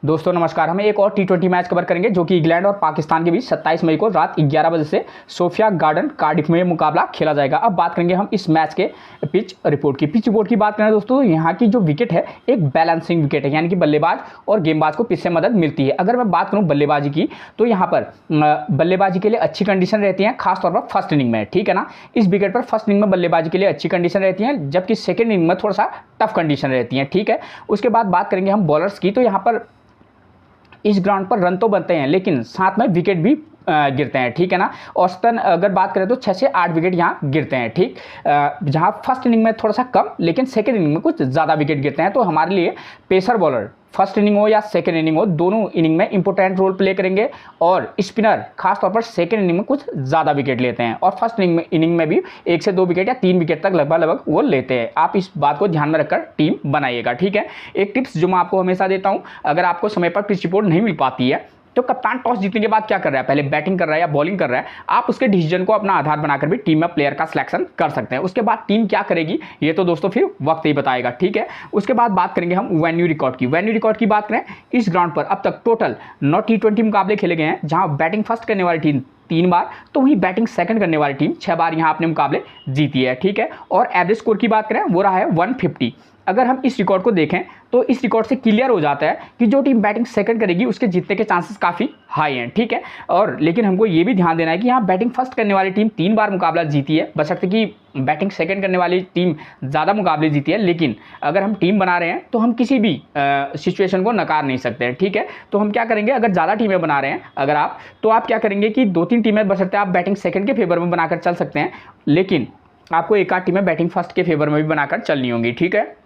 दोस्तों नमस्कार। हम एक और टी20 मैच कवर करेंगे जो कि इंग्लैंड और पाकिस्तान के बीच 27 मई को रात 11 बजे से सोफिया गार्डन कार्डिफ में मुकाबला खेला जाएगा। अब बात करेंगे हम इस मैच के पिच रिपोर्ट की बात करें दोस्तों, यहाँ की जो विकेट है एक बैलेंसिंग विकेट है, यानी कि बल्लेबाज और गेंदबाज को पिच से मदद मिलती है। अगर मैं बात करूँ बल्लेबाजी की तो यहाँ पर बल्लेबाजी के लिए अच्छी कंडीशन रहती है, खासतौर पर फर्स्ट इनिंग में, ठीक है ना। इस विकेट पर फर्स्ट इनिंग में बल्लेबाजी के लिए अच्छी कंडीशन रहती है, जबकि सेकेंड इनिंग में थोड़ा सा टफ कंडीशन रहती है, ठीक है। उसके बाद बात करेंगे हम बॉलर्स की, तो यहाँ पर इस ग्राउंड पर रन तो बनते हैं लेकिन साथ में विकेट भी गिरते हैं, ठीक है ना। औसतन अगर बात करें तो 6 से 8 विकेट यहाँ गिरते हैं, ठीक। जहाँ फर्स्ट इनिंग में थोड़ा सा कम लेकिन सेकेंड इनिंग में कुछ ज़्यादा विकेट गिरते हैं। तो हमारे लिए पेसर बॉलर फर्स्ट इनिंग हो या सेकेंड इनिंग हो, दोनों इनिंग में इंपॉर्टेंट रोल प्ले करेंगे और स्पिनर खासतौर पर सेकेंड इनिंग में कुछ ज़्यादा विकेट लेते हैं और फर्स्ट इनिंग में भी 1 से 2 विकेट या 3 विकेट तक लगभग वो लेते हैं। आप इस बात को ध्यान में रखकर टीम बनाइएगा, ठीक है। एक टिप्स जो मैं आपको हमेशा देता हूँ, अगर आपको समय पर पिच रिपोर्ट नहीं मिल पाती है तो कप्तान टॉस जीतने के बाद क्या कर रहा है, पहले बैटिंग कर रहा है या बॉलिंग कर रहा है, आप उसके डिसीजन को अपना आधार बनाकर भी टीम में प्लेयर का सिलेक्शन कर सकते हैं। उसके बाद टीम क्या करेगी ये तो दोस्तों फिर वक्त ही बताएगा, ठीक है। उसके बाद बात करेंगे हम वेन्यू रिकॉर्ड की बात करें, इस ग्राउंड पर अब तक टोटल 9 टी20 मुकाबले खेले गए हैं, जहां बैटिंग फर्स्ट करने वाली टीम 3 बार तो वहीं बैटिंग सेकंड करने वाली टीम 6 बार यहां अपने मुकाबले जीती है, ठीक है। और एवरेज स्कोर की बात करें वो रहा है 150। अगर हम इस रिकॉर्ड को देखें तो इस रिकॉर्ड से क्लियर हो जाता है कि जो टीम बैटिंग सेकंड करेगी उसके जीतने के चांसेस काफ़ी हाई हैं, ठीक है। और लेकिन हमको ये भी ध्यान देना है कि यहाँ बैटिंग फर्स्ट करने वाली टीम 3 बार मुकाबला जीती है, बशर्ते कि बैटिंग सेकंड करने वाली टीम ज़्यादा मुकाबले जीती है। लेकिन अगर हम टीम बना रहे हैं तो हम किसी भी सिचुएशन को नकार नहीं सकते हैं, ठीक है। तो हम क्या करेंगे, अगर ज़्यादा टीमें बना रहे हैं अगर आप, तो आप क्या करेंगे कि 2-3 टीमें बशर्ते आप बैटिंग सेकंड के फेवर में बनाकर चल सकते हैं, लेकिन आपको एक आध टीमें बैटिंग फर्स्ट के फेवर में भी बनाकर चलनी होंगी, ठीक है।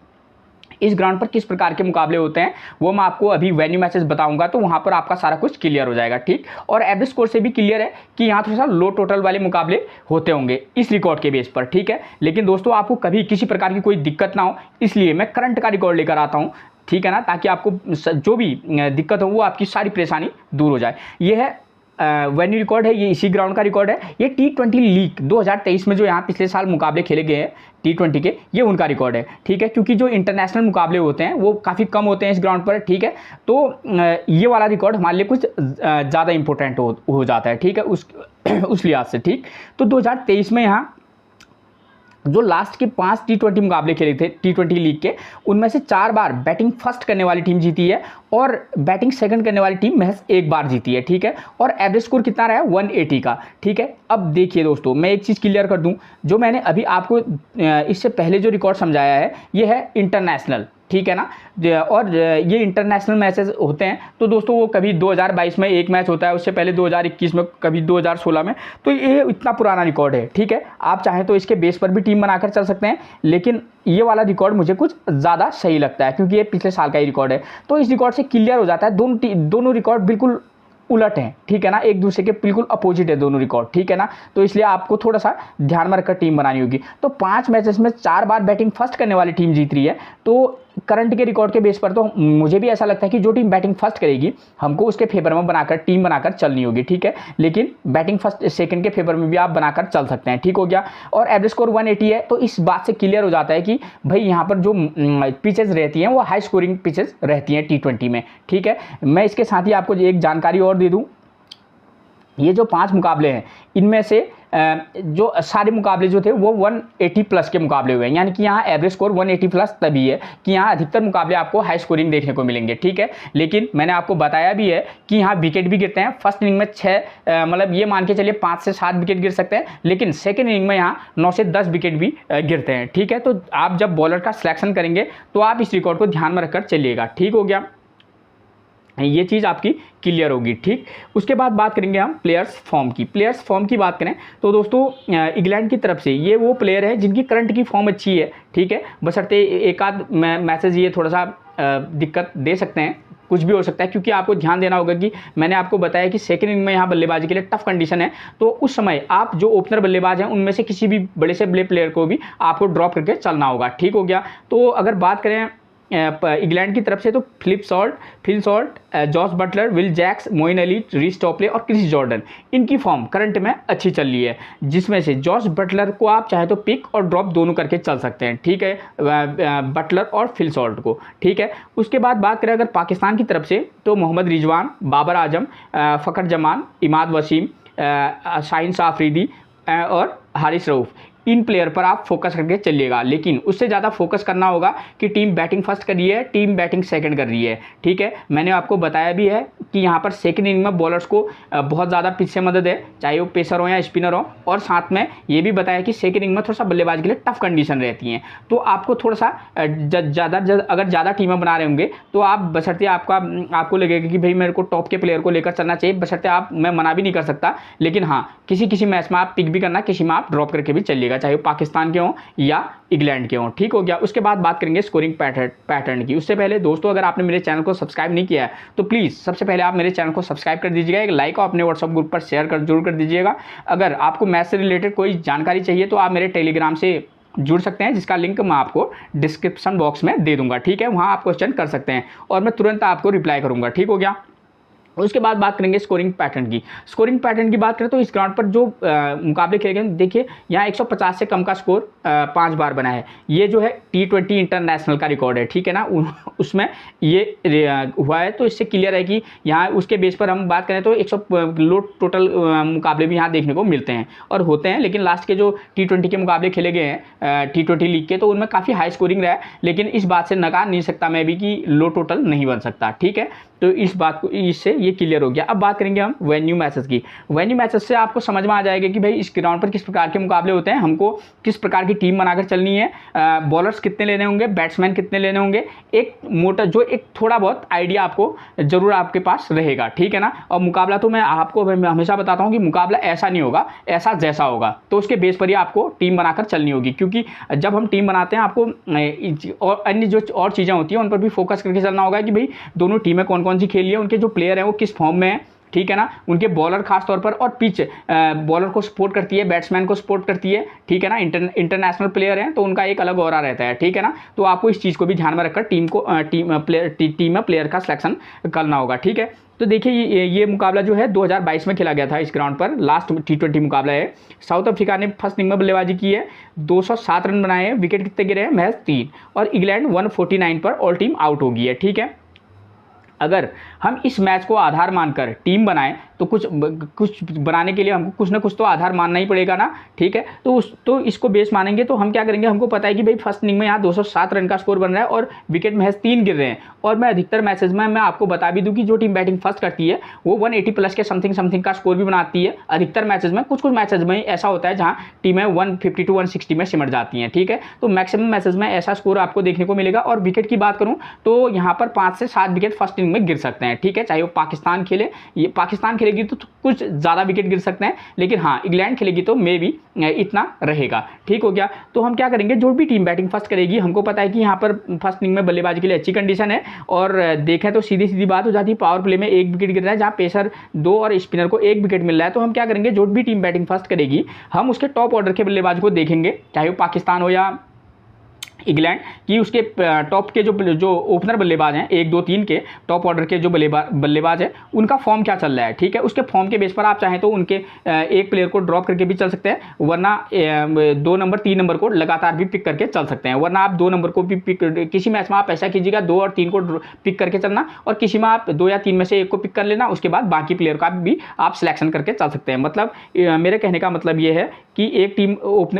इस ग्राउंड पर किस प्रकार के मुकाबले होते हैं वो मैं आपको अभी वेन्यू मैचेस बताऊंगा, तो वहां पर आपका सारा कुछ क्लियर हो जाएगा, ठीक। और एवरेज स्कोर से भी क्लियर है कि यहाँ थोड़ा सा लो टोटल वाले मुकाबले होते होंगे इस रिकॉर्ड के बेस पर, ठीक है। लेकिन दोस्तों आपको कभी किसी प्रकार की कोई दिक्कत ना हो, इसलिए मैं करंट का रिकॉर्ड लेकर आता हूँ, ठीक है ना, ताकि आपको जो भी दिक्कत हो वो आपकी सारी परेशानी दूर हो जाए। ये है वेन्यू रिकॉर्ड है, ये इसी ग्राउंड का रिकॉर्ड है। ये टी20 लीग 2023 में जो यहाँ पिछले साल मुकाबले खेले गए हैं टी20 के, ये उनका रिकॉर्ड है, ठीक है। क्योंकि जो इंटरनेशनल मुकाबले होते हैं वो काफ़ी कम होते हैं इस ग्राउंड पर, ठीक है। तो ये वाला रिकॉर्ड हमारे लिए कुछ ज़्यादा इंपॉर्टेंट हो जाता है, ठीक है, उस लिहाज से, ठीक। तो 2023 में यहाँ जो लास्ट के 5 टी20 मुकाबले खेले थे टी20 लीग के, उनमें से 4 बार बैटिंग फर्स्ट करने वाली टीम जीती है और बैटिंग सेकंड करने वाली टीम महज 1 बार जीती है, ठीक है। और एवरेज स्कोर कितना रहा है 180 का, ठीक है। अब देखिए दोस्तों, मैं एक चीज़ क्लियर कर दूं, जो मैंने अभी आपको इससे पहले जो रिकॉर्ड समझाया है ये है इंटरनेशनल, ठीक है ना। और ये इंटरनेशनल मैचेस होते हैं तो दोस्तों वो कभी 2022 में एक मैच होता है, उससे पहले 2021 में, कभी 2016 में, तो ये इतना पुराना रिकॉर्ड है, ठीक है। आप चाहें तो इसके बेस पर भी टीम बनाकर चल सकते हैं, लेकिन ये वाला रिकॉर्ड मुझे कुछ ज़्यादा सही लगता है क्योंकि ये पिछले साल का ही रिकॉर्ड है। तो इस रिकॉर्ड से क्लियर हो जाता है दोनों रिकॉर्ड बिल्कुल उलट हैं, ठीक है ना, एक दूसरे के बिल्कुल अपोजिट है दोनों रिकॉर्ड, ठीक है ना। तो इसलिए आपको थोड़ा सा ध्यान में रखकर टीम बनानी होगी। तो 5 मैचेस में 4 बार बैटिंग फर्स्ट करने वाली टीम जीत रही है, तो करंट के रिकॉर्ड के बेस पर तो मुझे भी ऐसा लगता है कि जो टीम बैटिंग फर्स्ट करेगी हमको उसके फेवर में बनाकर टीम बनाकर चलनी होगी, ठीक है। लेकिन बैटिंग फर्स्ट सेकंड के फेवर में भी आप बनाकर चल सकते हैं, ठीक हो गया। और एवरेज स्कोर 180 है, तो इस बात से क्लियर हो जाता है कि भाई यहाँ पर जो पिचेज रहती हैं वो हाई स्कोरिंग पिचेज रहती हैं टी20 में, ठीक है। मैं इसके साथ ही आपको एक जानकारी और दे दूँ, ये जो 5 मुकाबले हैं इनमें से जो सारे मुकाबले जो थे वो 180 प्लस के मुकाबले हुए हैं, यानी कि यहाँ एवरेज स्कोर 180 प्लस तभी है कि यहाँ अधिकतर मुकाबले आपको हाई स्कोरिंग देखने को मिलेंगे, ठीक है। लेकिन मैंने आपको बताया भी है कि यहाँ विकेट भी गिरते हैं। फर्स्ट इनिंग में 6 मतलब ये मान के चलिए 5 से 7 विकेट गिर सकते हैं, लेकिन सेकेंड इनिंग में यहाँ 9 से 10 विकेट भी गिरते हैं, ठीक है। तो आप जब बॉलर का सिलेक्शन करेंगे तो आप इस रिकॉर्ड को ध्यान में रखकर चलिएगा, ठीक हो गया, ये चीज़ आपकी क्लियर होगी, ठीक। उसके बाद बात करेंगे हम प्लेयर्स फॉर्म की बात करें तो दोस्तों इंग्लैंड की तरफ से ये वो प्लेयर है जिनकी करंट की फॉर्म अच्छी है, ठीक है। बशर्ते एक आध मैसेज ये थोड़ा सा दिक्कत दे सकते हैं, कुछ भी हो सकता है, क्योंकि आपको ध्यान देना होगा कि मैंने आपको बताया कि सेकंड इनिंग में यहाँ बल्लेबाजी के लिए टफ कंडीशन है, तो उस समय आप जो ओपनर बल्लेबाज हैं उनमें से किसी भी बड़े से बड़े प्लेयर को भी आपको ड्रॉप करके चलना होगा, ठीक हो गया। तो अगर बात करें इंग्लैंड की तरफ से तो Phil Salt, Jos Buttler, Will Jacks, Moeen Ali, Reece Topley और क्रिस जॉर्डन, इनकी फॉर्म करंट में अच्छी चल रही है, जिसमें से जॉस बटलर को आप चाहे तो पिक और ड्रॉप दोनों करके चल सकते हैं, ठीक है, बटलर और फिल सॉल्ट को, ठीक है। उसके बाद बात करें अगर पाकिस्तान की तरफ से तो मोहम्मद रिजवान, बाबर आजम, फ़खर जमान, इमाद वसीम, शाहीन शाह अफरीदी और हारिस रऊफ़, इन प्लेयर पर आप फोकस करके चलिएगा, लेकिन उससे ज़्यादा फोकस करना होगा कि टीम बैटिंग फर्स्ट कर रही है, टीम बैटिंग सेकंड कर रही है, ठीक है। मैंने आपको बताया भी है कि यहाँ पर सेकंड इनिंग में बॉलर्स को बहुत ज़्यादा पिच से मदद है, चाहे वो पेसर हो या स्पिनर हो, और साथ में ये भी बताया कि सेकंड इनिंग में थोड़ा सा बल्लेबाज के लिए टफ कंडीशन रहती हैं, तो आपको थोड़ा सा अगर ज़्यादा टीमें बना रहे होंगे तो आप बशर्ते आपको लगेगा कि भाई मेरे को टॉप के प्लेयर को लेकर चलना चाहिए, बशर्ते मैं मना भी नहीं कर सकता, लेकिन हाँ किसी मैच में आप पिक भी करना, किसी में आप ड्रॉप करके भी चलिएगा, चाहे वो पाकिस्तान के हों या इंग्लैंड के हों, ठीक हो गया। उसके बाद बात करेंगे स्कोरिंग पैटर्न की। उससे पहले दोस्तों अगर आपने मेरे चैनल को सब्सक्राइब नहीं किया है तो प्लीज़ सबसे पहले आप मेरे चैनल को सब्सक्राइब कर दीजिएगा, एक लाइक और अपने व्हाट्सअप ग्रुप पर शेयर जरूर कर दीजिएगा। अगर आपको मैथ से रिलेटेड कोई जानकारी चाहिए तो आप मेरे टेलीग्राम से जुड़ सकते हैं, जिसका लिंक मैं आपको डिस्क्रिप्शन बॉक्स में दे दूंगा, ठीक है, वहाँ आप क्वेश्चन कर सकते हैं और मैं तुरंत आपको रिप्लाई करूँगा, ठीक हो गया। उसके बाद बात करेंगे स्कोरिंग पैटर्न की बात करें तो इस ग्राउंड पर जो मुकाबले खेले गए, देखिए यहाँ 150 से कम का स्कोर 5 बार बना है, ये जो है T20 इंटरनेशनल का रिकॉर्ड है, ठीक है ना, उसमें ये हुआ है, तो इससे क्लियर है कि यहाँ उसके बेस पर हम बात करें तो 100 लो टोटल मुकाबले भी यहाँ देखने को मिलते हैं और होते हैं, लेकिन लास्ट के जो T20 के मुकाबले खेले गए हैं T20 लीग के, तो उनमें काफ़ी हाई स्कोरिंग रहा है, लेकिन इस बात से नकार नहीं सकता मैं भी कि लो टोटल नहीं बन सकता, ठीक है, तो इस बात को इससे ये क्लियर हो गया। अब बात करेंगे हम वेन्यू मैचेस की। वेन्यू मैचेस से आपको समझ में आ जाएगा कि भाई इस ग्राउंड पर किस प्रकार के मुकाबले होते हैं, हमको किस प्रकार की टीम बनाकर चलनी है, बॉलर्स कितने लेने होंगे, बैट्समैन कितने लेने होंगे, एक थोड़ा बहुत आइडिया आपको जरूर आपके पास रहेगा, ठीक है ना। और मुकाबला तो मैं आपको हमेशा बताता हूँ कि मुकाबला ऐसा नहीं होगा, ऐसा जैसा होगा, तो उसके बेस पर ही आपको टीम बनाकर चलनी होगी, क्योंकि जब हम टीम बनाते हैं आपको और अन्य जो और चीज़ें होती हैं उन पर भी फोकस करके चलना होगा कि भाई दोनों टीमें कौन कौन सी खेली है, उनके जो प्लेयर हैं वो किस फॉर्म में है, ठीक है ना, उनके बॉलर खास तौर पर, और पिच बॉलर को सपोर्ट करती है, बैट्समैन को सपोर्ट करती है, ठीक है ना, इंटरनेशनल प्लेयर हैं तो उनका एक अलग ऑरा रहता है, ठीक है ना, तो आपको इस चीज़ को भी ध्यान में रखकर टीम में प्लेयर का सिलेक्शन करना होगा, ठीक है। तो देखिए ये मुकाबला जो है 2022 में खेला गया था इस ग्राउंड पर, लास्ट T20 मुकाबला है। साउथ अफ्रीका ने फर्स्ट इनिंग में बल्लेबाजी की है, 207 रन बनाए हैं, विकेट कितने गिरे हैं, महज 3, और इंग्लैंड 149 पर ऑल टीम आउट हो गई है, ठीक है। अगर हम इस मैच को आधार मानकर टीम बनाएं तो कुछ बनाने के लिए हमको कुछ ना कुछ तो आधार मानना ही पड़ेगा ना, ठीक है, तो इसको बेस मानेंगे तो हम क्या करेंगे, हमको पता है कि भाई फर्स्ट इनिंग में यहाँ 207 रन का स्कोर बन रहा है और विकेट महज 3 गिर रहे हैं, और मैं अधिकतर मैचेज में मैं आपको बता भी दूं कि जो टीम बैटिंग फर्स्ट करती है वो 180 प्लस के समथिंग का स्कोर भी बनाती है अधिकतर मैचेज में, कुछ मैचेज में ऐसा होता है जहाँ टीमें 150 to 160 में सिमट जाती हैं, ठीक है, तो मैक्सिमम मैचेज में ऐसा स्कोर आपको देखने को मिलेगा। और विकेट की बात करूँ तो यहाँ पर 5 से 7 विकेट फर्स्ट इनिंग में गिर सकते हैं, ठीक है, चाहे वो पाकिस्तान खेलेगी तो कुछ ज़्यादा विकेट गिर सकते हैं, लेकिन हाँ इंग्लैंड खेलेगी तो मे भी इतना रहेगा, ठीक हो गया। तो हम क्या करेंगे, जो भी टीम बैटिंग फर्स्ट करेगी, हमको पता है कि यहाँ पर फर्स्ट इनिंग में बल्लेबाजी के लिए अच्छी कंडीशन है, और देखें तो सीधी बात हो जाती है, पावर प्ले में 1 विकेट गिर रहा है जहाँ पेसर 2 और स्पिनर को 1 विकेट मिल रहा है, तो हम क्या करेंगे, जो भी टीम बैटिंग फर्स्ट करेगी हम उसके टॉप ऑर्डर के बल्लेबाज को देखेंगे, चाहे वो पाकिस्तान हो या इंग्लैंड की, उसके टॉप के जो ओपनर बल्लेबाज हैं 1 2 3 के टॉप ऑर्डर के जो बल्लेबाज हैं उनका फॉर्म क्या चल रहा है, ठीक है, उसके फॉर्म के बेस पर आप चाहें तो उनके एक प्लेयर को ड्रॉप करके भी चल सकते हैं, वरना 2 नंबर 3 नंबर को लगातार भी पिक करके चल सकते हैं, वरना आप 2 नंबर को भी किसी मैच में आप ऐसा कीजिएगा 2 और 3 को पिक करके चलना, और किसी में आप 2 या 3 में से 1 को पिक कर लेना, उसके बाद बाकी प्लेयर का भी आप सिलेक्शन करके चल सकते हैं। मतलब मेरे कहने का मतलब ये है कि एक टीम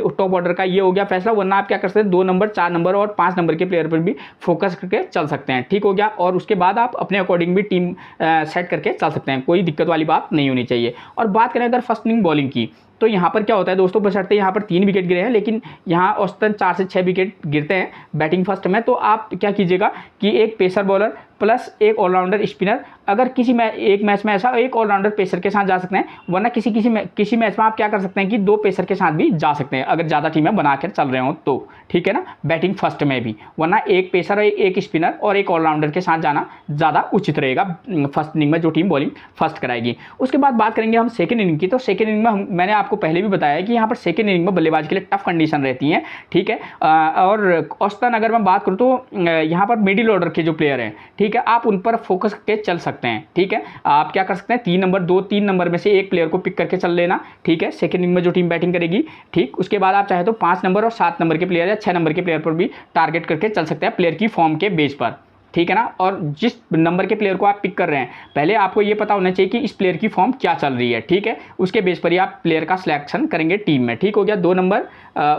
टॉप ऑर्डर का ये हो गया फैसला, वरना आप क्या कर सकते हैं 2 नंबर 4 नंबर और 5 नंबर के प्लेयर पर भी फोकस करके चल सकते हैं, ठीक हो गया, और उसके बाद आप अपने अकॉर्डिंग भी टीम सेट करके चल सकते हैं, कोई दिक्कत वाली बात नहीं होनी चाहिए। और बात करें अगर फर्स्ट इनिंग बॉलिंग की, तो यहाँ पर क्या होता है दोस्तों, बशर्ते यहाँ पर 3 विकेट गिरे हैं, लेकिन यहाँ औसतन 4 से 6 विकेट गिरते हैं बैटिंग फर्स्ट में, तो आप क्या कीजिएगा कि एक पेसर बॉलर प्लस एक ऑलराउंडर स्पिनर, अगर एक मैच में ऐसा एक ऑलराउंडर पेसर के साथ जा सकते हैं, वरना किसी मैच में आप क्या कर सकते हैं कि 2 पेसर के साथ भी जा सकते हैं अगर ज़्यादा टीमें बनाकर चल रहे हो तो, ठीक है ना, बैटिंग फर्स्ट में भी, वरना एक पेसर एक स्पिनर और एक ऑलराउंडर के साथ जाना ज़्यादा उचित रहेगा फर्स्ट इनिंग में जो टीम बॉलिंग फर्स्ट कराएगी। उसके बाद बात करेंगे हम सेकेंड इनिंग की, तो सेकेंड इनिंग में मैंने आपको आपको पहले भी बताया है कि यहाँ पर सेकेंड इनिंग में बल्लेबाज के लिए टफ कंडीशन रहती हैं, ठीक है। और औसतन अगर मैं बात करूँ तो यहाँ पर मिडिल ऑर्डर के जो प्लेयर हैं, ठीक है, आप उन पर फोकस करके चल सकते हैं, ठीक है। आप क्या कर सकते हैं, 3 नंबर में से एक प्लेयर को पिक करके चल लेना, ठीक है, सेकेंड इनिंग में जो टीम बैटिंग करेगी, ठीक। उसके बाद आप चाहे तो 5 नंबर और 7 नंबर के प्लेयर या 6 नंबर के प्लेयर पर भी टारगेट करके चल सकते हैं प्लेयर की फॉर्म के बेस पर, ठीक है ना। और जिस नंबर के प्लेयर को आप पिक कर रहे हैं, पहले आपको ये पता होना चाहिए कि इस प्लेयर की फॉर्म क्या चल रही है, ठीक है। उसके बेस पर ही आप प्लेयर का सिलेक्शन करेंगे टीम में, ठीक हो गया। 2 नंबर,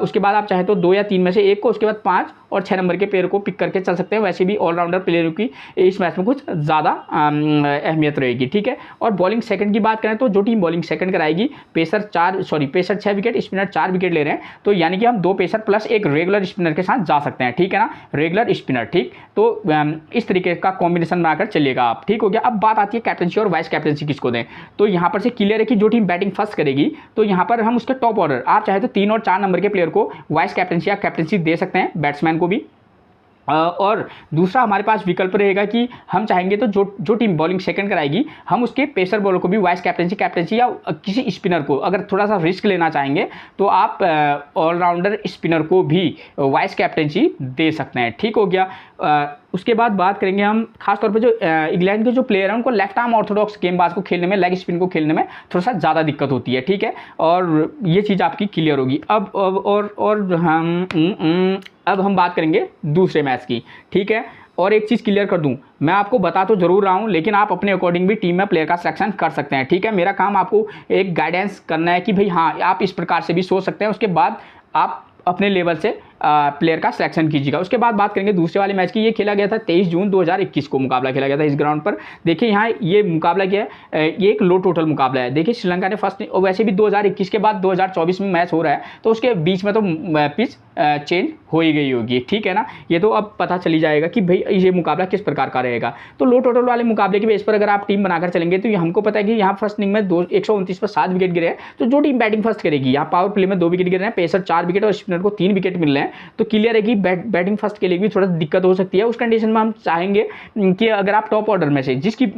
उसके बाद आप चाहे तो 2 या 3 में से एक को, उसके बाद 5 और 6 नंबर के प्लेयर को पिक करके चल सकते हैं। वैसे भी ऑलराउंडर प्लेयरों की इस मैच में कुछ ज़्यादा अहमियत रहेगी, ठीक है। और बॉलिंग सेकंड की बात करें तो जो टीम बॉलिंग सेकंड कराएगी, पेसर 6 विकेट, स्पिनर 4 विकेट ले रहे हैं, तो यानी कि हम 2 पेसर प्लस एक रेगुलर स्पिनर के साथ जा सकते हैं, ठीक है ना, रेगुलर स्पिनर, ठीक। तो इस तरीके का कॉम्बिनेशन बनाकर चलिएगा आप, ठीक हो गया। अब बात आती है कैप्टनसी और वाइस कैप्टनसी किसको दें, तो यहाँ पर से क्लियर है कि जो टीम बैटिंग फर्स्ट करेगी, तो यहाँ पर हम उसके टॉप ऑर्डर, आप चाहे तो 3 और 4 नंबर के प्लेयर को वाइस कैप्टनसी या कैप्टनसी दे सकते हैं, बैट्समैन को भी। और दूसरा हमारे पास विकल्प रहेगा कि हम चाहेंगे तो जो टीम बॉलिंग सेकंड कराएगी, हम उसके पेसर बॉलर को भी वाइस कैप्टनसी या किसी स्पिनर को, अगर थोड़ा सा रिस्क लेना चाहेंगे तो आप ऑलराउंडर स्पिनर को भी वाइस कैप्टनसी दे सकते हैं, ठीक हो गया। उसके बाद बात करेंगे हम खासतौर पर जो इंग्लैंड के जो प्लेयर हैं, उनको लेफ्ट आर्म ऑर्थोडॉक्स गेंदबाज को खेलने में, लेग स्पिन को खेलने में थोड़ा सा ज़्यादा दिक्कत होती है, ठीक है। और ये चीज़ आपकी क्लियर होगी। अब हम बात करेंगे दूसरे मैच की, ठीक है। और एक चीज़ क्लियर कर दूं, मैं आपको बता तो जरूर रहा हूं, लेकिन आप अपने अकॉर्डिंग भी टीम में प्लेयर का सिलेक्शन कर सकते हैं, ठीक है। मेरा काम आपको एक गाइडेंस करना है कि भाई हाँ, आप इस प्रकार से भी सोच सकते हैं, उसके बाद आप अपने लेवल से प्लेयर का सिलेक्शन कीजिएगा। उसके बाद बात करेंगे दूसरे वाले मैच की। ये खेला गया था 23 जून 2021 को, मुकाबला खेला गया था इस ग्राउंड पर। देखिए यहाँ ये मुकाबला क्या है, ये एक लो टोटल मुकाबला है। देखिए श्रीलंका ने फर्स्ट, और वैसे भी 2021 के बाद 2024 में मैच हो रहा है, तो उसके बीच में तो पिच चेंज हो ही गई होगी, ठीक है ना। ये तो अब पता चली जाएगा कि भाई ये मुकाबला किस प्रकार का रहेगा। तो लो टोटल वाले मुकाबले के बेस पर अगर आप टीम बनाकर चलेंगे, तो हमको पता है कि यहाँ फर्स्ट इनिंग में 129 पर 7 विकेट गिरे हैं। तो जो टीम बैटिंग फर्स्ट करेगी, यहाँ पावर प्ले में 2 विकेट गिर रहे हैं, पेसर 4 विकेट और स्पिनर को 3 विकेट मिल रहे हैं, तो क्लियर है कि बैटिंग फर्स्ट के लिए भी थोड़ा दिक्कत हो सकती है। उस कंडीशन में हम चाहेंगे कि अगर आप टॉप ऑर्डर में से जिसकी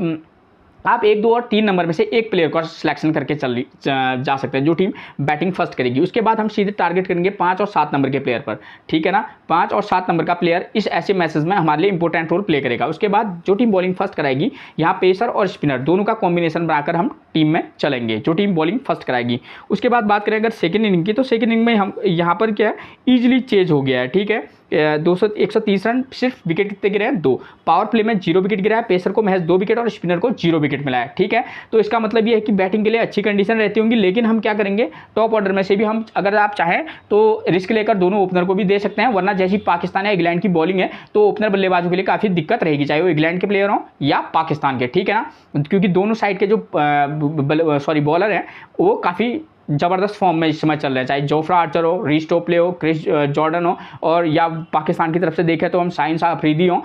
आप 1, 2 और 3 नंबर में से एक प्लेयर का सिलेक्शन करके जा सकते हैं, जो टीम बैटिंग फर्स्ट करेगी। उसके बाद हम सीधे टारगेट करेंगे 5 और 7 नंबर के प्लेयर पर, ठीक है ना। 5 और 7 नंबर का प्लेयर इस ऐसे मैचेस में हमारे लिए इंपॉर्टेंट रोल प्ले करेगा। उसके बाद जो टीम बॉलिंग फर्स्ट कराएगी, यहाँ पेसर और स्पिनर दोनों का कॉम्बिनेशन बनाकर हम टीम में चलेंगे, जो टीम बॉलिंग फर्स्ट कराएगी। उसके बाद बात करें अगर सेकेंड इनिंग की, तो सेकेंड इनिंग में हम यहाँ पर क्या है, ईजिली चेंज हो गया है, ठीक है। 130 रन, सिर्फ विकेट कितने गिरे हैं, 2। पावर प्ले में 0 विकेट गिरा है, पेसर को महज 2 विकेट और स्पिनर को 0 विकेट मिला है, ठीक है। तो इसका मतलब ये है कि बैटिंग के लिए अच्छी कंडीशन रहती होंगी, लेकिन हम क्या करेंगे, टॉप ऑर्डर में से भी हम, अगर आप चाहें तो रिस्क लेकर दोनों ओपनर को भी दे सकते हैं, वरना जैसी पाकिस्तान या इंग्लैंड की बॉलिंग है, तो ओपनर बल्लेबाजों के लिए काफ़ी दिक्कत रहेगी, चाहे वो इंग्लैंड के प्लेयर हों या पाकिस्तान के, ठीक है ना। क्योंकि दोनों साइड के जो बॉलर हैं वो काफ़ी ज़बरदस्त फॉर्म में इस समय चल रहे हैं, चाहे जोफ्रा आर्चर हो, रीस टोपले हो, क्रिस जॉर्डन हो, और या पाकिस्तान की तरफ से देखें तो हम शाहीन शाह अफरीदी हों,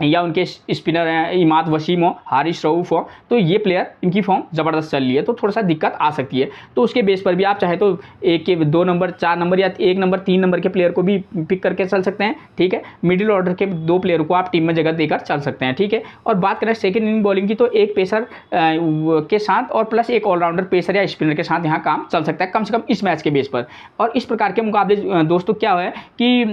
या उनके स्पिनर हैं इमाद वसीम हो, हारिस रऊफ हो, तो ये प्लेयर इनकी फॉर्म ज़बरदस्त चल रही है, तो थोड़ा सा दिक्कत आ सकती है। तो उसके बेस पर भी आप चाहे तो 1, 2 नंबर, 4 नंबर या 1 नंबर, 3 नंबर के प्लेयर को भी पिक करके चल सकते हैं, ठीक है। मिडिल ऑर्डर के 2 प्लेयर को आप टीम में जगह देकर चल सकते हैं, ठीक है। और बात करें सेकेंड इनिंग बॉलिंग की, तो एक पेसर के साथ और प्लस एक ऑलराउंडर पेसर या स्पिनर के साथ यहाँ काम चल सकता है, कम से कम इस मैच के बेस पर। और इस प्रकार के मुकाबले दोस्तों क्या है कि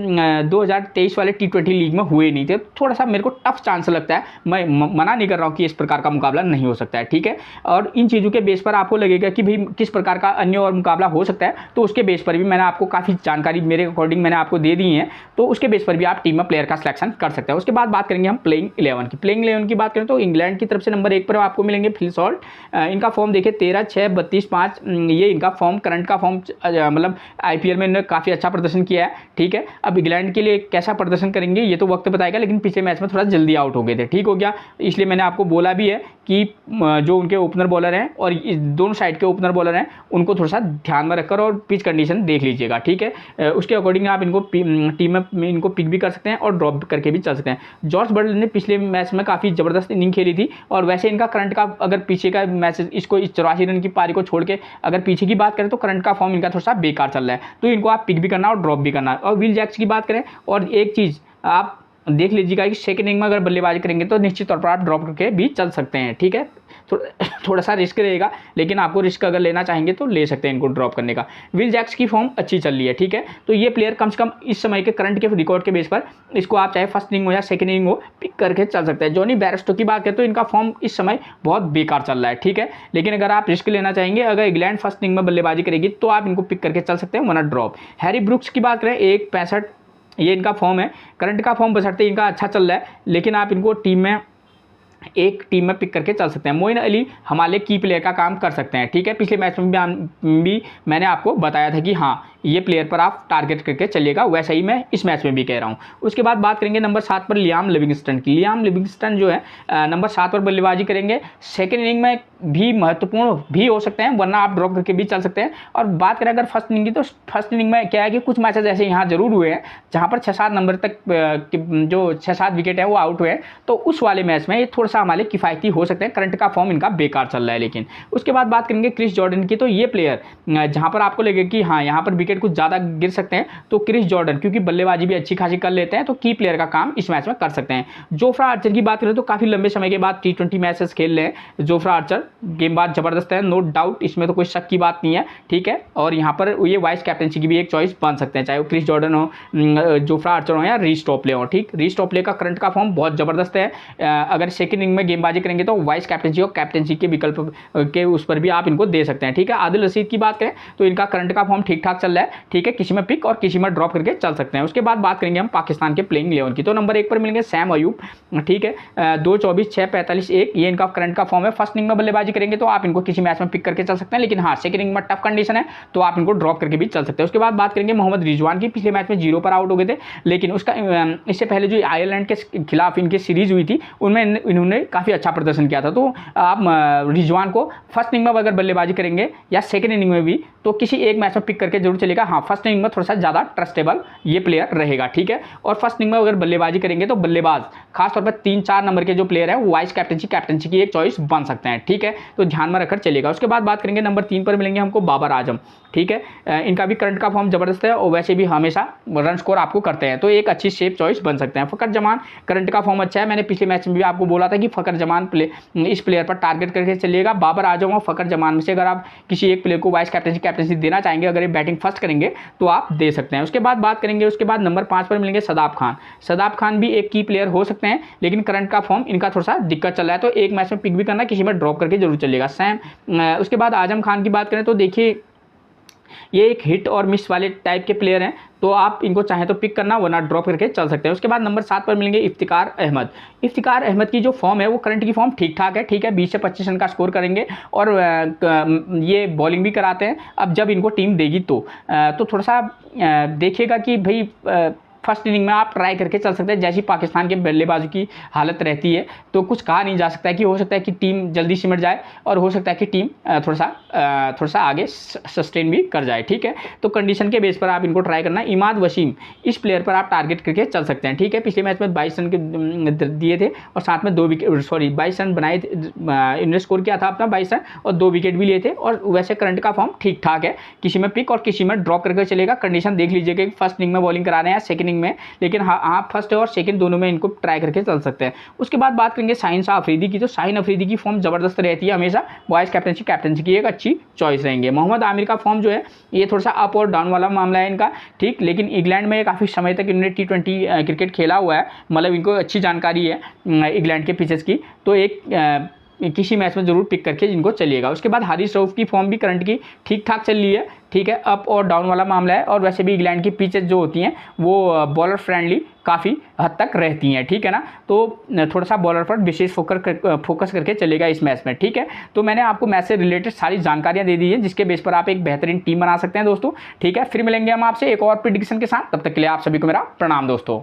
2023 वाले T20 लीग में हुए नहीं थे, थोड़ा सा मेरे को टफ चांस लगता है। मैं मना नहीं कर रहा हूँ कि इस प्रकार का मुकाबला नहीं हो सकता है, ठीक है। और इन चीज़ों के बेस पर आपको लगेगा कि भाई किस प्रकार का अन्य और मुकाबला हो सकता है, तो उसके बेस पर भी मैंने आपको काफ़ी जानकारी मेरे अकॉर्डिंग मैंने आपको दे दी है, तो उसके बेस पर भी आप टीम में प्लेयर का सिलेक्शन कर सकते हैं। उसके बाद बात करेंगे हम प्लेइंग 11 की। प्लेइंग 11 की बात करें तो इंग्लैंड की तरफ से नंबर 1 पर आपको मिलेंगे फिल सॉल्ट। इनका फॉर्म देखिए 13, 6, 32, 5, ये इनका फॉर्म, करंट का फॉर्म, मतलब IPL में इन्होंने काफ़ी अच्छा प्रदर्शन किया है, ठीक है। अब इंग्लैंड के लिए कैसा प्रदर्शन करेंगे ये तो वक्त बताएगा, लेकिन पिछले मैच में थोड़ा जल्दी आउट हो गए थे, ठीक हो गया। इसलिए मैंने आपको बोला भी है कि जो उनके ओपनर बॉलर हैं और दोनों साइड के ओपनर बॉलर हैं, उनको थोड़ा सा ध्यान में रखकर और पिच कंडीशन देख लीजिएगा, ठीक है। उसके अकॉर्डिंग आप इनको टीम में इनको पिक भी कर सकते हैं और ड्रॉप करके भी चल सकते हैं। जॉर्ज बटलर ने पिछले मैच में काफ़ी ज़बरदस्त इनिंग खेली थी, और वैसे इनका करंट का अगर पीछे का मैच, इसको 84 रन की पारी को छोड़ के अगर पीछे की बात करें तो करंट का फॉर्म इनका थोड़ा सा बेकार चल रहा है, तो इनको आप पिक भी करना और ड्रॉप भी करना। और विल जैक्स की बात करें, और एक चीज़ आप देख लीजिएगा कि सेकंड इनिंग में अगर बल्लेबाजी करेंगे तो निश्चित तौर पर आप ड्रॉप करके भी चल सकते हैं, ठीक है। थोड़ा सा रिस्क रहेगा, लेकिन आपको रिस्क अगर लेना चाहेंगे तो ले सकते हैं इनको ड्रॉप करने का। विल जैक्स की फॉर्म अच्छी चल रही है, ठीक है। तो ये प्लेयर कम से कम इस समय के करंट के रिकॉर्ड के बेस पर इसको आप चाहे फर्स्ट इनिंग हो या सेकंड इनिंग हो पिक करके चल सकते हैं। जॉनी बेयरस्टो की बात करें तो इनका फॉर्म इस समय बहुत बेकार चल रहा है, ठीक है। लेकिन अगर आप रिस्क लेना चाहेंगे, अगर इंग्लैंड फर्स्ट इनिंग में बल्लेबाजी करेगी तो आप इनको पिक करके चल सकते हैं, वरना ड्रॉप। हैरी ब्रुक्स की बात करें 1.65 ये इनका फॉर्म है, करंट का फॉर्म बशर्ते इनका अच्छा चल रहा है, लेकिन आप इनको एक टीम में पिक करके चल सकते हैं। मोइन अली हमारे की प्लेयर का काम कर सकते हैं, ठीक है। पिछले मैच में भी मैंने आपको बताया था कि हाँ ये प्लेयर पर आप टारगेट करके चलिएगा, वैसा ही मैं इस मैच में भी कह रहा हूँ। उसके बाद बात करेंगे नंबर 7 पर लियाम लिविंगस्टन की। लियाम लिविंगस्टन जो है नंबर 7 पर बल्लेबाजी करेंगे, सेकेंड इनिंग में भी महत्वपूर्ण भी हो सकते हैं, वरना आप ड्रॉप करके भी चल सकते हैं। और बात करें अगर फर्स्ट इनिंग की, तो फर्स्ट इनिंग में क्या है कि कुछ मैचेस ऐसे यहाँ जरूर हुए हैं जहाँ पर 6-7 नंबर तक जो 6-7 विकेट है वो आउट हुए हैं, तो उस वाले मैच में ये थोड़ा सा हमारे किफ़ायती हो सकते हैं। करंट का फॉर्म इनका बेकार चल रहा है। लेकिन उसके बाद बात करेंगे क्रिस जॉर्डन की, तो ये प्लेयर जहाँ पर आपको लगे कि हाँ यहाँ पर विकेट कुछ ज़्यादा गिर सकते हैं, तो क्रिस जॉर्डन क्योंकि बल्लेबाजी भी अच्छी खासी कर लेते हैं, तो की प्लेयर का काम इस मैच में कर सकते हैं। जोफ्रा आर्चर की बात करें तो काफ़ी लंबे समय के बाद T20 मैचेस खेल रहे हैं जोफ्रा आर्चर, गेंदबाज जबरदस्त है, नो डाउट, इसमें तो कोई शक की बात नहीं है, ठीक है। और यहाँ पर ये वाइस कैप्टनसी की भी एक चॉइस बन सकते हैं, चाहे वो क्रिस जॉर्डन हो, जोफ्रा आर्चर हो या रीस टॉपले हो, ठीक। रीस टॉपले का करंट का फॉर्म बहुत जबरदस्त है, अगर सेकंड इनिंग में गेंदबाजी करेंगे तो वाइस कैप्टनसी और कैप्टनसी के विकल्प के उस पर भी आप इनको दे सकते हैं, ठीक है। आदिल रशीद की बात करें तो इनका करंट का फॉर्म ठीक ठाक चल रहा है, ठीक है, किसी में पिक और किसी में ड्रॉप करके चल सकते हैं। उसके बाद बात करेंगे हम पाकिस्तान के प्लेइंग 11 की, तो नंबर 1 पर मिलेंगे सैम अयूब, ठीक है, 2-24, 6-45, 1 ये इनका करंट का फॉर्म है। फर्स्ट इनिंग में बल्लेबाजी करेंगे तो आप इनको किसी मैच में पिक करके चल सकते हैं, लेकिन हाँ सेकंड इनिंग में टफ कंडीशन है तो आप इनको ड्रॉप करके भी चल सकते हैं। उसके बाद बात करेंगे मोहम्मद रिजवान की, पिछले मैच में 0 पर आउट हो गए थे, लेकिन उसका इससे पहले जो आयरलैंड के खिलाफ इनकी सीरीज हुई थी उनमें इन्होंने काफ़ी अच्छा प्रदर्शन किया था। तो आप रिजवान को फर्स्ट इनिंग में अगर बल्लेबाजी करेंगे या सेकंड इनिंग में भी तो किसी एक मैच में पिक करके जरूर चलेगा। हाँ फर्स्ट इनिंग में थोड़ा सा ज़्यादा ट्रस्टेबल ये प्लेयर रहेगा, ठीक है। और फर्स्ट इनिंग में अगर बल्लेबाजी करेंगे तो बल्लेबाज खासतौर पर 3-4 नंबर के जो प्लेयर है वो वाइस कैप्टनसी की एक चॉइस बन सकते हैं, ठीक है, तो ध्यान में रखकर चलेगा। उसके बाद बात करेंगे नंबर 3 पर मिलेंगे हमको बाबर आजम, ठीक है, इनका भी करंट का फॉर्म जबरदस्त है और वैसे भी हमेशा रन स्कोर आपको करते हैं, तो एक अच्छी सेफ चॉइस बन सकते हैं। फ़खर जमान करंट का फॉर्म अच्छा है, मैंने पिछले मैच में भी आपको बोला था कि फ़खर जमान इस प्लेयर पर टारगेट करके चलिएगा। बाबर आजम और फ़खर जमान में से अगर आप किसी एक प्लेयर को वाइस कैप्टनसी देना चाहेंगे, अगर ये बैटिंग फर्स्ट करेंगे तो आप दे सकते हैं। उसके बाद बात करेंगे, उसके बाद नंबर 5 पर मिलेंगे सदाब खान। सदाब खान भी एक की प्लेयर हो सकते हैं, लेकिन करंट का फॉर्म इनका थोड़ा सा दिक्कत चल रहा है, तो एक मैच में पिक भी करना, किसी में ड्रॉप करके जरूर चलेगा। उसके बाद आजम खान की बात करें तो देखिए ये एक हिट और मिस वाले टाइप के प्लेयर हैं, तो आप इनको चाहें तो पिक करना, वरना ड्रॉप करके चल सकते हैं। उसके बाद नंबर 7 पर मिलेंगे इफ्तिकार अहमद। इफ्तिकार अहमद की जो फॉर्म है वो करंट की फॉर्म ठीक ठाक है, ठीक है, 20 से 25 रन का स्कोर करेंगे और ये बॉलिंग भी कराते हैं। अब जब इनको टीम देगी तो थोड़ा सा देखिएगा कि भाई फर्स्ट इनिंग में आप ट्राई करके चल सकते हैं। जैसी पाकिस्तान के बल्लेबाजों की हालत रहती है तो कुछ कहा नहीं जा सकता है, कि हो सकता है कि टीम जल्दी सिमट जाए और हो सकता है कि टीम थोड़ा सा आगे सस्टेन भी कर जाए, ठीक है। तो कंडीशन के बेस पर आप इनको ट्राई करना। इमाद वसीम इस प्लेयर पर आप टारगेट करके चल सकते हैं, ठीक है, पिछले मैच में 22 रन के दिए थे और साथ में 22 रन बनाए थे, इन्होंने स्कोर किया था अपना 22 रन और 2 विकेट भी लिए थे। और वैसे करंट का फॉर्म ठीक ठाक है, किसी में पिक और किसी में ड्रॉप करके चलेगा। कंडीशन देख लीजिएगा कि फर्स्ट इनिंग में बॉलिंग करा रहे हैं या सेकंड में, लेकिन हाँ फर्स्ट और सेकंड दोनों में इनको ट्राई करके चल सकते हैं। उसके बाद बात करेंगे शाहीन शाह अफरीदी की, तो शाहीन अफरीदी की फॉर्म जबरदस्त रहती है, हमेशा वाइस कैप्टनसी की एक अच्छी चॉइस रहेंगे। मोहम्मद आमिर का फॉर्म जो है ये थोड़ा सा अप और डाउन वाला मामला है इनका, ठीक, लेकिन इंग्लैंड में काफ़ी समय तक इन्होंने T20 क्रिकेट खेला हुआ है, मतलब इनको अच्छी जानकारी है इंग्लैंड के पिचेस की, तो एक किसी मैच में जरूर पिक करके इनको चलिएगा। उसके बाद हारिस रऊफ की फॉर्म भी करंट की ठीक ठाक चल रही है, ठीक है, अप और डाउन वाला मामला है। और वैसे भी इंग्लैंड की पिचेस जो होती हैं वो बॉलर फ्रेंडली काफ़ी हद तक रहती हैं, ठीक है ना, तो थोड़ा सा बॉलर पर विशेष फोकस करके चलेगा इस मैच में, ठीक है। तो मैंने आपको मैच से रिलेटेड सारी जानकारियाँ दे दी है, जिसके बेस पर आप एक बेहतरीन टीम बना सकते हैं दोस्तों, ठीक है। फिर मिलेंगे हम आपसे एक और प्रेडिक्शन के साथ, तब तक के लिए आप सभी को मेरा प्रणाम दोस्तों।